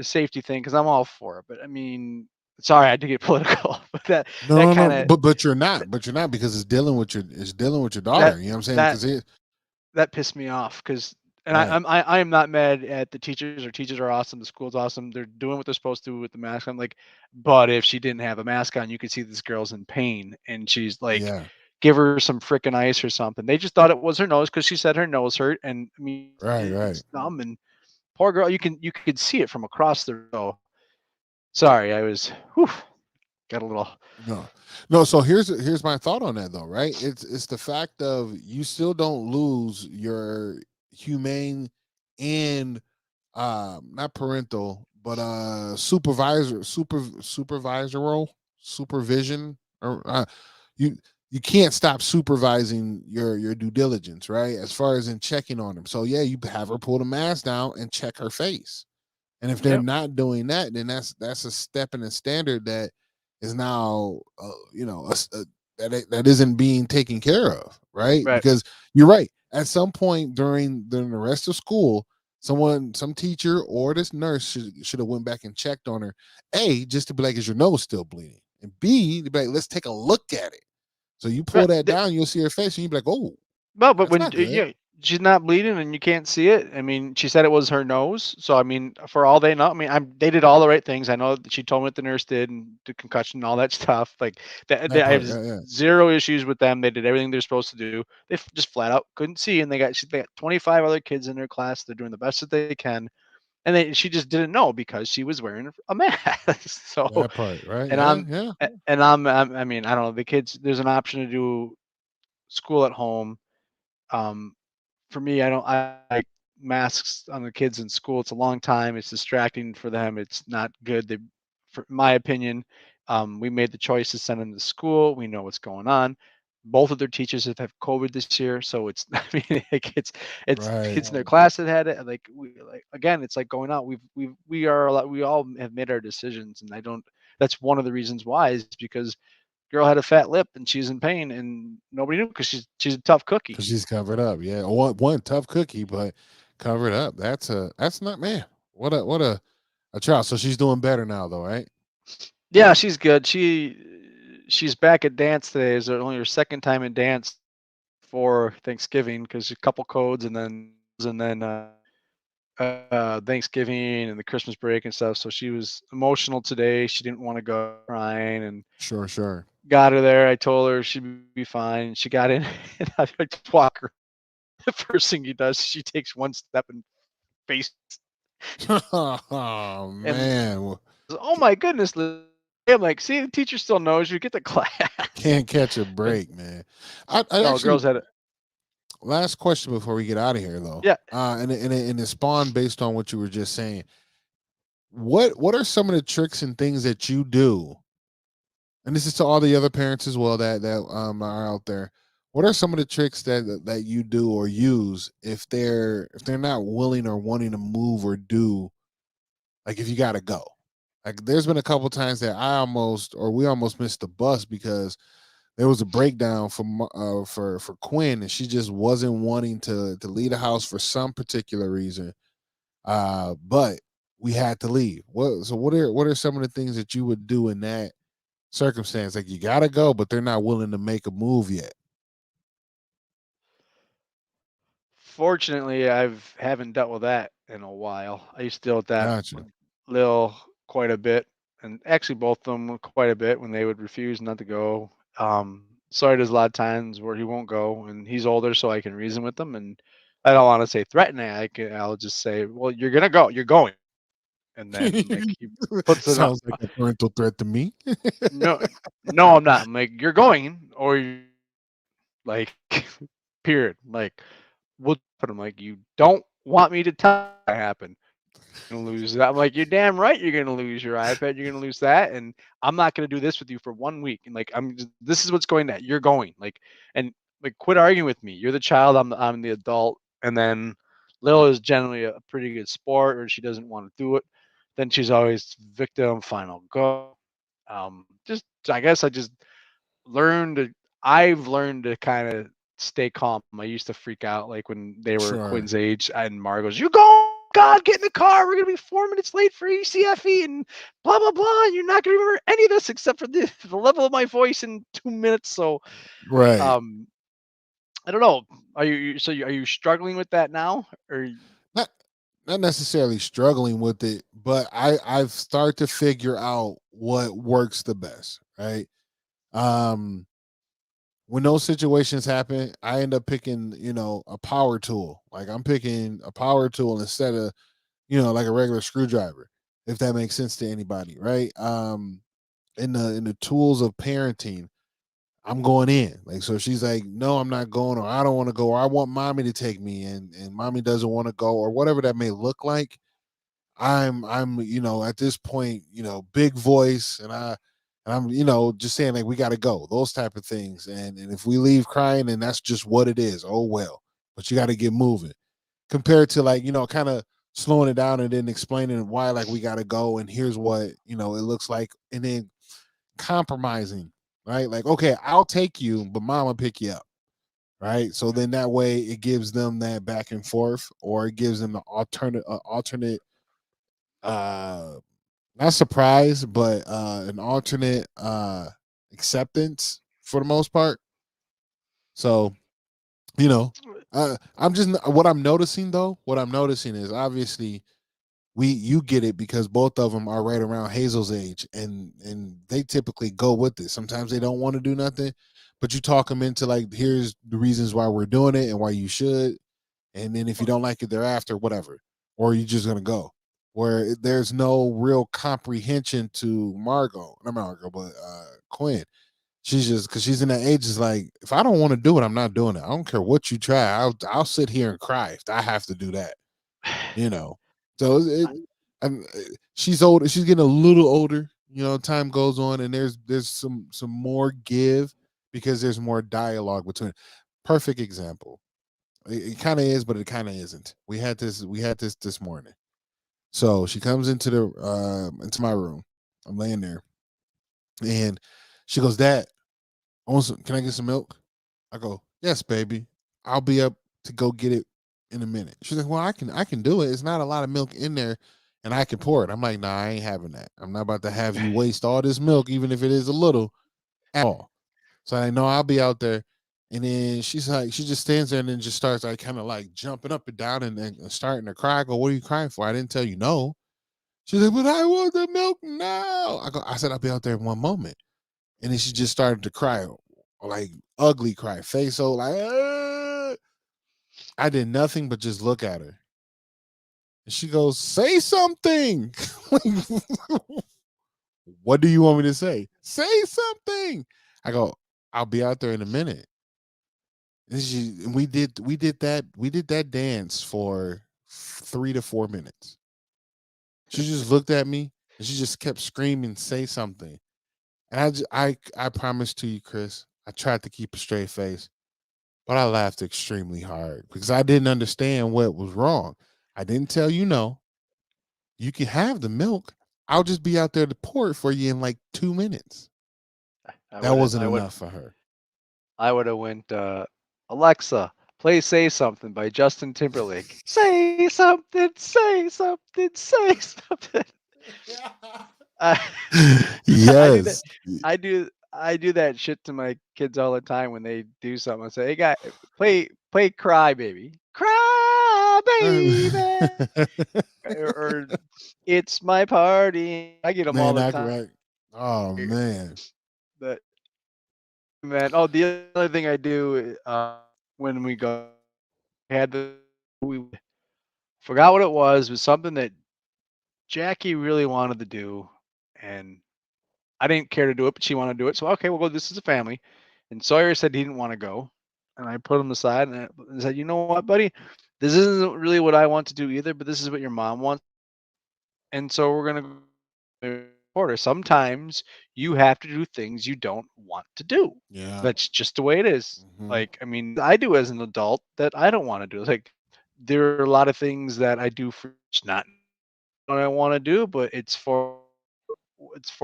safety thing, because I'm all for it. But I mean, sorry, I had to get political, but that No, no, kind no. of But you're not. But you're not, because it's dealing with your daughter. that You know what I'm saying? that Because it. that pissed me off, because. And Right. I am not mad at the teachers. Or teachers are awesome. The school's awesome. They're doing what they're supposed to with the mask. I'm like, but if she didn't have a mask on, you could see this girl's in pain, and she's like, Yeah. give her some freaking ice or something. They just thought it was her nose because she said her nose hurt, and I mean, Right. Right. it's numb, and poor girl, you could see it from across the row. Sorry, I was got a little. No, no. So here's my thought on that, though. Right? It's the fact of, you still don't lose your humane and not parental, but supervisoral supervision, or you you can't stop supervising your due diligence, right? As far as in checking on them. So yeah, you have her pull the mask down and check her face. And if they're Yep. not doing that, then that's a step in the standard that is now, that isn't being taken care of, right? Right. Because you're right. At some point during the rest of school, some teacher or this nurse should have went back and checked on her. A, just to be like, is your nose still bleeding? And B, to be like, let's take a look at it. So you pull Right. that down, you'll see her face, and you'll be like, oh, Well, but that's when not good. yeah, she's not bleeding and you can't see it. I mean, she said it was her nose. So I mean, for all they know, I mean, they did all the right things. I know that she told me what the nurse did and the concussion and all that stuff. Like That I have part, yeah, yeah. zero issues with them. They did everything they're supposed to do. They just flat out couldn't see, and they got 25 other kids in their class. They're doing the best that they can, and she just didn't know because she was wearing a mask. So, That part, right? and Yeah, yeah. I mean, I don't know. The kids, there's an option to do school at home. Um, for me, I like masks on the kids in school. It's a long time. It's distracting for them. It's not good. For my opinion, we made the choice to send them to school. We know what's going on. Both of their teachers have had COVID this year, so it's I mean like it's Right. kids in their class that had it. Like again, it's like going out. We are a lot, we all have made our decisions, and I don't. That's one of the reasons why is because girl had a fat lip and she's in pain and nobody knew because she's a tough cookie. Because she's covered up. Yeah. One tough cookie, but covered up. That's not, man. What a trial. So she's doing better now though, right? Yeah, she's good. She's back at dance today. It's only her second time in dance for Thanksgiving because a couple codes and then Thanksgiving and the Christmas break and stuff. So she was emotional today. She didn't want to go crying and Sure, sure. got her there. I told her she'd be fine. She got in and I just walk her. The first thing he does, she takes one step and face Oh and man. Well, oh my goodness. I'm like, see, the teacher still knows you. Get the class. can't catch a And break, man. I no, actually, girls had it. last question before we get out of here though. Yeah. And it spawned based on what you were just saying. What are some of the tricks and things that you do, and this is to all the other parents as well that are out there? What are some of the tricks that you do or use if they're not willing or wanting to move or do, like if you got to go? Like there's been a couple times that we almost missed the bus because there was a breakdown for Quinn, and she just wasn't wanting to leave the house for some particular reason. But we had to leave. What are some of the things that you would do in that circumstance? Like you gotta go, but they're not willing to make a move yet. Fortunately, I've haven't dealt with that in a while. I used to deal with that Gotcha. with Lil quite a bit, and actually both of them quite a bit when they would refuse not to go. Sawyer does a lot of times where he won't go, and he's older, so I can reason with him. And I don't want to say threatening. I'll just say, well, you're gonna go. You're going. And then like he puts it up. Sounds like a parental threat to me. No, no, I'm not. I'm like, you're going, or like, period. Like, we'll put him like, you don't want me to tell what happened. You're gonna lose that. I'm like, you're damn right. You're gonna lose your iPad. You're gonna lose that, and I'm not gonna do this with you for 1 week. And like, this is what's going. That you're going. Like, and like, quit arguing with me. You're the child. I'm the adult. And then Lil is generally a pretty good sport, or she doesn't want to do it. Then she's always victim. Final go. Just I guess I just learned to I've learned to kind of stay calm. I used to freak out like when they were Sure. Quinn's age and Margo's, you go, God, get in the car. We're gonna be 4 minutes late for ECFE and blah blah blah. And you're not gonna remember any of this except for the level of my voice in 2 minutes. So Right. um I don't know. Are you struggling with that now? Or Not not necessarily struggling with it, but I've started to figure out what works the best, right? Um when those situations happen, I end up picking, a power tool. Like I'm picking a power tool instead of, like a regular screwdriver, if that makes sense to anybody, right? In the tools of parenting, I'm going in. Like so she's like, no, I'm not going, or I don't want to go, or I want mommy to take me, and mommy doesn't want to go, or whatever that may look like. I'm at this point, big voice, and I'm just saying like we got to go, those type of things, and if we leave crying, then that's just what it is. Oh well, but you got to get moving. Compared to like kind of slowing it down and then explaining why like we got to go and here's what it looks like, and then compromising, right? Like okay, I'll take you, but mama pick you up, right? So then that way it gives them that back and forth, or it gives them the alternate uh not surprise, but an alternate acceptance for the most part. So, you know, I'm just what I'm noticing though. What I'm noticing is obviously you get it because both of them are right around Hazel's age, and they typically go with it. Sometimes they don't want to do nothing, but you talk them into like, here's the reasons why we're doing it and why you should, and then if you don't like it thereafter, whatever, or you're just gonna go. Where there's no real comprehension to Margo, not Margo, but Quinn. She's just because she's in that age. Is like, if I don't want to do it, I'm not doing it. I don't care what you try. I'll sit here and cry if I have to do that. You know. So I'm, she's older. She's getting a little older. You know, time goes on, and there's some more give because there's more dialogue between. Perfect example. It kind of is, but it kind of isn't. We had this morning. So she comes into my room. I'm laying there, and she goes, "Dad, can I get some milk?" I go, "Yes, baby. I'll be up to go get it in a minute." She's like, "Well, I can do it. It's not a lot of milk in there, and I can pour it." I'm like, "Nah, I ain't having that. I'm not about to have you waste all this milk, even if it is a little, at all." So I know I'll be out there. And then she's like, she just stands there and then just starts like kind of like jumping up and down and starting to cry. I go, "What are you crying for? I didn't tell you no." She's like, "But I want the milk now." I said, "I'll be out there in one moment." And then she just started to cry, like ugly cry, face so like, "Ah." I did nothing but just look at her. And she goes, "Say something." Like, what do you want me to say? Say something. I go, "I'll be out there in a minute." And we did that dance for 3 to 4 minutes. She just looked at me and she just kept screaming, "Say something." And I promise to you, Chris, I tried to keep a straight face, but I laughed extremely hard because I didn't understand what was wrong. I didn't tell you no. You can have the milk. I'll just be out there to pour it for you in like 2 minutes. I That would have. wasn't enough for her. I would have went. Alexa, play "Say Something" by Justin Timberlake. Say something. Say something. Say something. I, I do that. Yes. I do that shit to my kids all the time when they do something. I say, "Hey, guy, play Cry Baby, Cry Baby," or "It's My Party." I get them all Man, the I time. right. Oh man. But man, oh, the other thing I do when we go had the we forgot what it was something that Jackie really wanted to do, and I didn't care to do it, but she wanted to do it. So okay, we'll go do this as a family. And Sawyer said he didn't want to go, and I put him aside and said, "You know what, buddy? This isn't really what I want to do either, but this is what your mom wants, and so we're gonna go order. Sometimes you have to do things you don't want to do. Yeah. That's just the way it is. Mhm. Like, I mean, I do as an adult that I don't want to do. Like, there are a lot of things that I do for it's not what I want to do, but it's for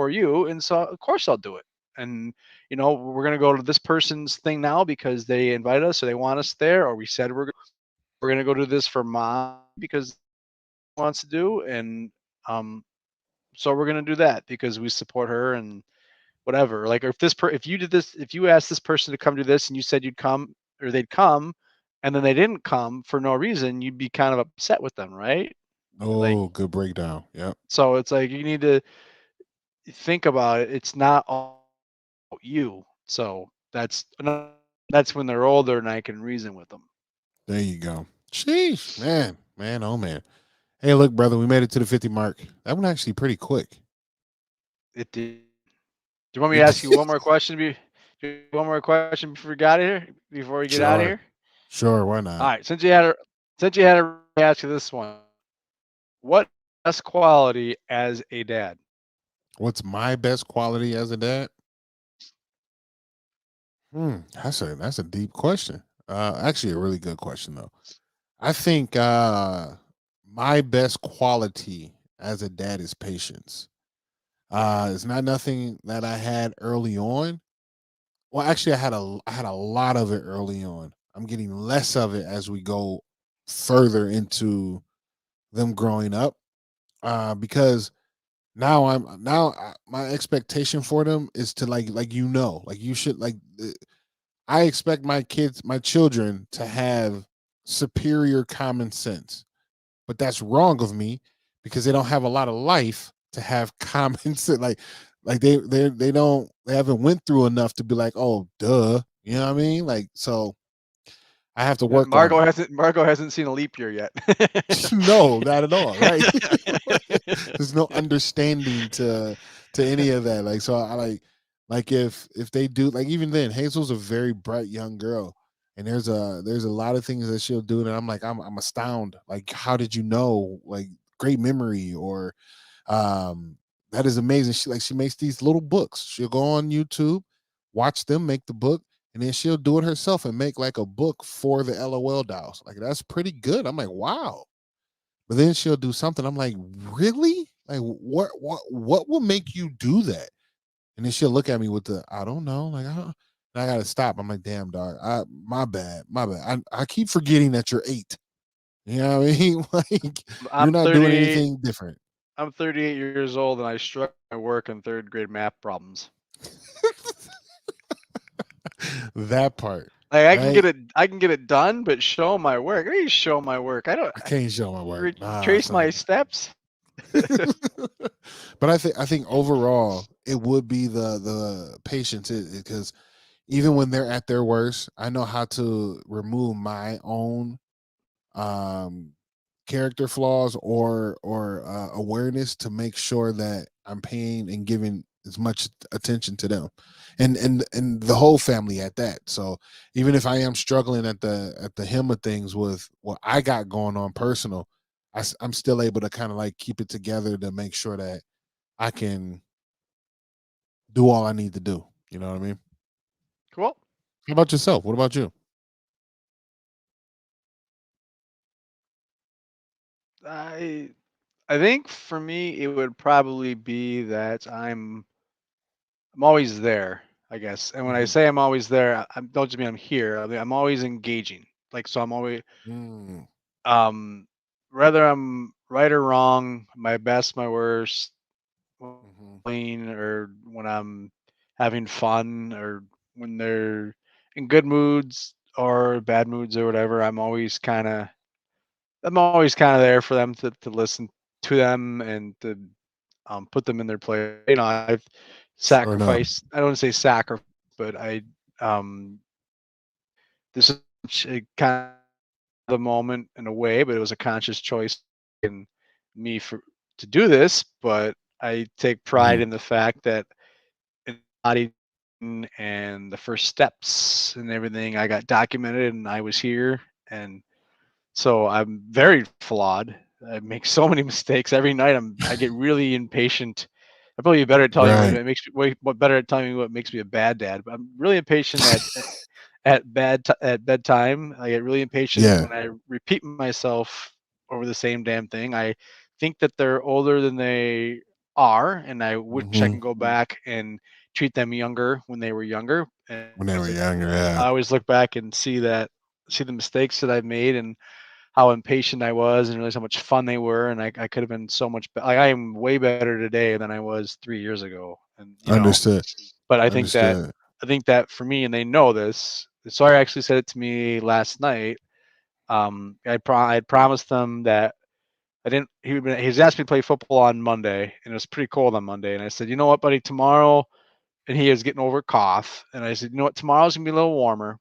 you, and so of course I'll do it. And we're gonna go to this person's thing now because they invited us or they want us there, or we said we're gonna go do this for mom because she wants to do, and um, so we're gonna do that because we support her and whatever. Like, or if you did this, if you asked this person to come do this and you said you'd come or they'd come, and then they didn't come for no reason, you'd be kind of upset with them, right? Like, Oh, good breakdown. Yep. so it's like you need to think about it. It's not all you. So that's when they're older and I can reason with them. There you go. Sheesh, man, man, oh man. Hey, look, brother, we made it to the 50 mark. That one actually pretty quick. It did. Do you want me to It ask you did. one more question? One more question before we get out of here? Before we get out of Sure, here? sure. Why All not? right. Since you had to ask you this one, what best quality as a dad? What's my best quality as a dad? That's a deep question. Actually, a really good question though. I think my best quality as a dad is patience. It's not nothing that I had early on. Well, actually, I had a lot of it early on. I'm getting less of it as we go further into them growing up, because my expectation for them is to like you should I expect my children to have superior common sense, but that's wrong of me because they don't have a lot of life to have common sense. Like they haven't went through enough to be like, oh, duh, you know what I mean? Like, so I have to work on Margo it. hasn't seen a leap year yet. No, not at all, right? There's no understanding to any of that. Like, so I like if they do, like, even then, Hazel's a very bright young girl, and there's a lot of things that she'll do that I'm astounded. Like, how did you know? Like, great memory, or that is amazing. She makes these little books. She'll go on YouTube, watch them make the book, and then she'll do it herself and make like a book for the LOL dolls. Like, that's pretty good. I'm like, wow. But then she'll do something. I'm like, really? Like, what will make you do that? And then she'll look at me with the, I don't know. Like, I gotta stop. I'm like, damn, dog. My bad. My bad. I keep forgetting that you're 8. You know what I mean? Like, you're I'm not doing 38. anything different. I'm 38 years old, and I struggle with my work and third grade math problems. That part. Like Right? I can get it done, but show my work. I need to show my work. I don't I can't show my work. Nah, trace my son. steps. But I think overall it would be the patience, because even when they're at their worst, I know how to remove my own um character flaws or awareness to make sure that I'm paying and giving as much attention to them, and the whole family at that. So even if I am struggling at the hem of things with what I got going on personal, I'm still able to kind of like keep it together to make sure that I can do all I need to do. You know what I mean? Cool. How about yourself? What about you? I I think for me it would probably be that I'm always there, I guess. And when I Mhm. say I'm always there, don't just mean I'm here. I mean, I'm always engaging. Like, so I'm always Mm, um whether I'm right or wrong, my best, my worst, mhm. playing, or when I'm having fun, or when they're in good moods or bad moods or whatever, I'm always kind of there for them to listen to them and to put them in their place. You know, I've Sure enough. sacrificed. I don't say sacrifice, but um this is kind of the moment in a way, but it was a conscious choice in me for to do this. But I take pride Mhm. in the fact that in body and the first steps and everything, I got documented and I was here. And so I'm very flawed. I make so many mistakes every night. I get really impatient. I'm probably better at telling you Right. what makes me what better at telling you what makes me a bad dad. But I'm really impatient at bedtime. I get really impatient Yeah. when I repeat myself over the same damn thing. I think that they're older than they are, and I wish I Mhm. can go back and treat them younger when they were younger. And When they were younger, yeah. I always look back and see the mistakes that I've made and how impatient I was, and realize how much fun they were. And I could have been so much better. Like, I am way better today than I was 3 years ago. And Understood. but Understood. I think that for me, and they know this. Sawyer actually said it to me last night. I had promised them that I didn't. He's asked me to play football on Monday, and it was pretty cold on Monday. And I said, you know what, buddy, tomorrow. And he was getting over a cough, and I said, you know what, tomorrow's gonna be a little warmer,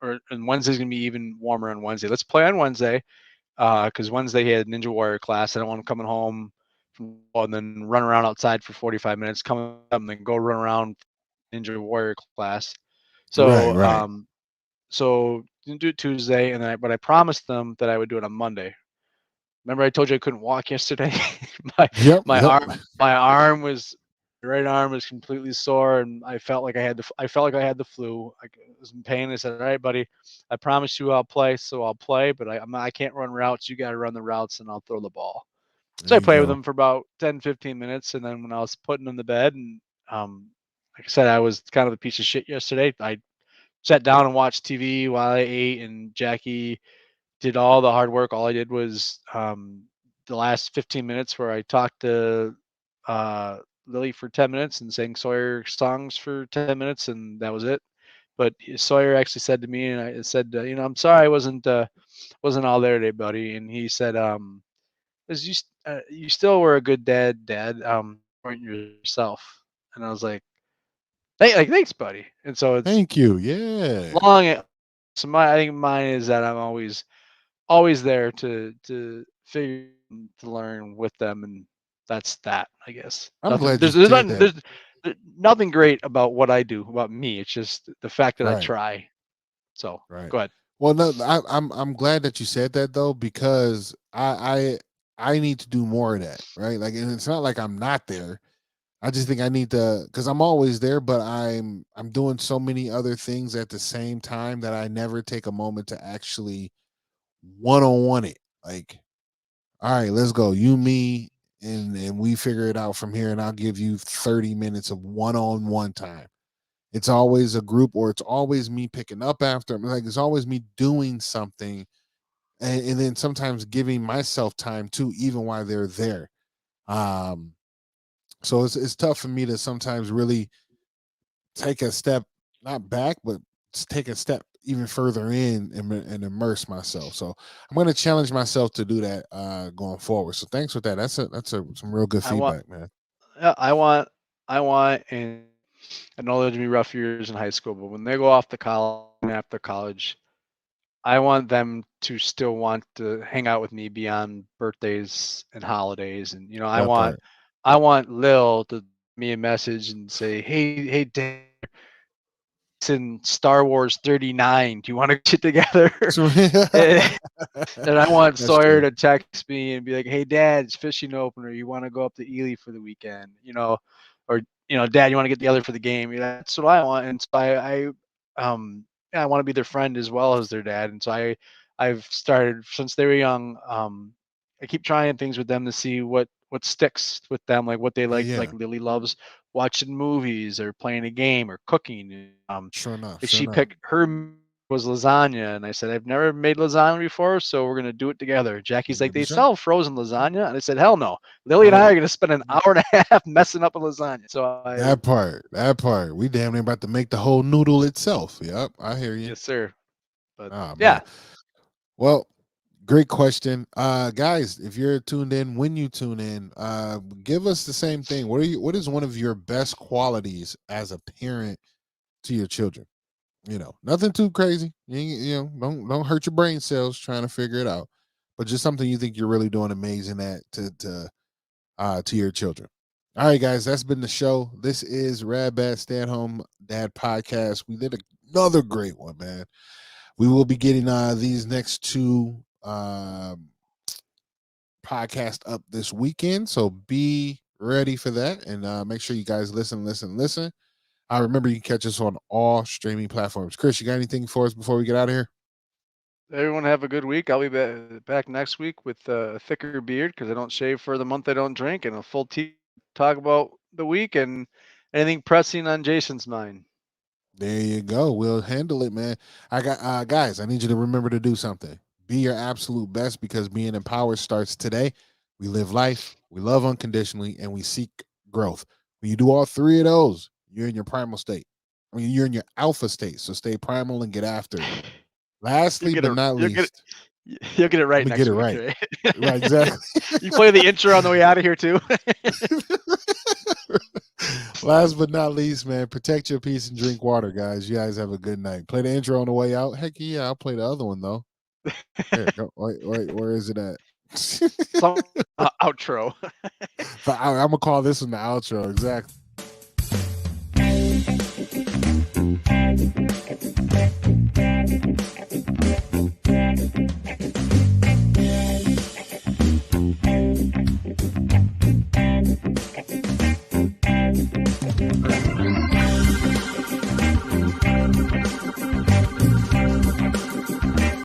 and Wednesday's gonna be even warmer on Wednesday. Let's play on Wednesday, because Wednesday he had Ninja Warrior class. I don't want him coming home from and then run around outside for 45 minutes, come up and then go run around Ninja Warrior class. Right, So right. so didn't do it Tuesday, and but I promised them that I would do it on Monday. Remember I told you I couldn't walk yesterday? my Yep, my yep. arm my arm was right arm was completely sore, and I felt like I had the flu. I was in pain. I said, "All right, buddy, I promise you I'll play, so I'll play, but I can't run routes. You got to run the routes, and I'll throw the ball." There So I you played with go. him for about 10, 15 minutes, and then when I was putting him to bed, and like I said, I was kind of a piece of shit yesterday. I sat down and watched TV while I ate, and Jackie did all the hard work. All I did was the last 15 minutes where I talked to Lilly for 10 minutes and sang Sawyer songs for 10 minutes, and that was it. But Sawyer actually said to me, and I said, I'm sorry I wasn't all there today, buddy. And he said, you still were a good dad, weren't yourself. And I was like, thanks, buddy. And so it's Thank you. Yeah. long. So I think mine is that I'm always there to figure to learn with them, and that's that, I guess. I'm Nothing glad you there's said nothing that. there's nothing great about what I do, about me. It's just the fact that I Right. try. So Right. go ahead. Well, no, I'm glad that you said that though, because I need to do more of that, right? Like, and it's not like I'm not there. I just think I need to, because I'm always there, but I'm doing so many other things at the same time that I never take a moment to actually one-on-one it. Like, all right, let's go. You, me, and we figure it out from here, and I'll give you 30 minutes of one-on-one time. It's always a group, or it's always me picking up after them. Like, it's always me doing something, and then sometimes giving myself time too, even while they're there. Um, so it's tough for me to sometimes really take a step, not back, but take a step even further in and immerse myself. So I'm going to challenge myself to do that going forward. So thanks for that. That's some real good I want feedback, man. I want, and I know there'll be rough years in high school, but when they go off to college and after college, I want them to still want to hang out with me beyond birthdays and holidays. And That part. I want Lil to send me a message and say, hey Dad, it's in Star Wars 39. Do you want to get together? And I want That's Sawyer true. to text me and be like, "Hey, Dad, it's fishing opener. You want to go up to Ely for the weekend? Or Dad, you want to get together for the game? That's what I want." And so I want to be their friend as well as their dad. And so I've started since they were young. I keep trying things with them to see what sticks with them, like what they Yeah, like. yeah. Like Lily loves watching movies or playing a game or cooking. Sure enough. Like Sure she enough. picked her was lasagna, and I said I've never made lasagna before, so we're gonna do it together. Jackie's like, they That's right. sell frozen lasagna, and I said, hell no. Lily and Oh, I are gonna spend an hour and a half messing up a lasagna. So that part. We damn near about to make the whole noodle itself. Yep, I hear you. yes, sir. But Oh man. yeah, Well, great question. Guys, if you're tuned in, when you tune in, give us the same thing. What is one of your best qualities as a parent to your children? Nothing too crazy. Don't hurt your brain cells trying to figure it out. But just something you think you're really doing amazing at to your children. All right, guys, that's been the show. This is Rad Bad Stay at Home Dad Podcast. We did another great one, man. We will be getting these next two podcast up this weekend, so be ready for that, and make sure you guys listen. I remember you can catch us on all streaming platforms. Chris, you got anything for us before we get out of here? everyone have a good week. I'll be back next week with a thicker beard because I don't shave for the month I don't drink, and a full tea talk about the week and anything pressing on Jason's mind. There you go. We'll handle it, man. I got guys, I need you to remember to do something. Be your absolute best, because being empowered starts today. We live life, we love unconditionally, and we seek growth. When you do all three of those, you're in your primal state. I mean, you're in your alpha state. So stay primal and get after it. Lastly, but not least, You'll get it right let me get next it week. right. Right? Right, exactly. You play the intro on the way out of here too. Last but not least, man, protect your peace and drink water, guys. You guys have a good night. Play the intro on the way out. Heck yeah, I'll play the other one though. Here, go. Wait, where is it at? Some outro. I'm gonna call this one the outro. Exactly.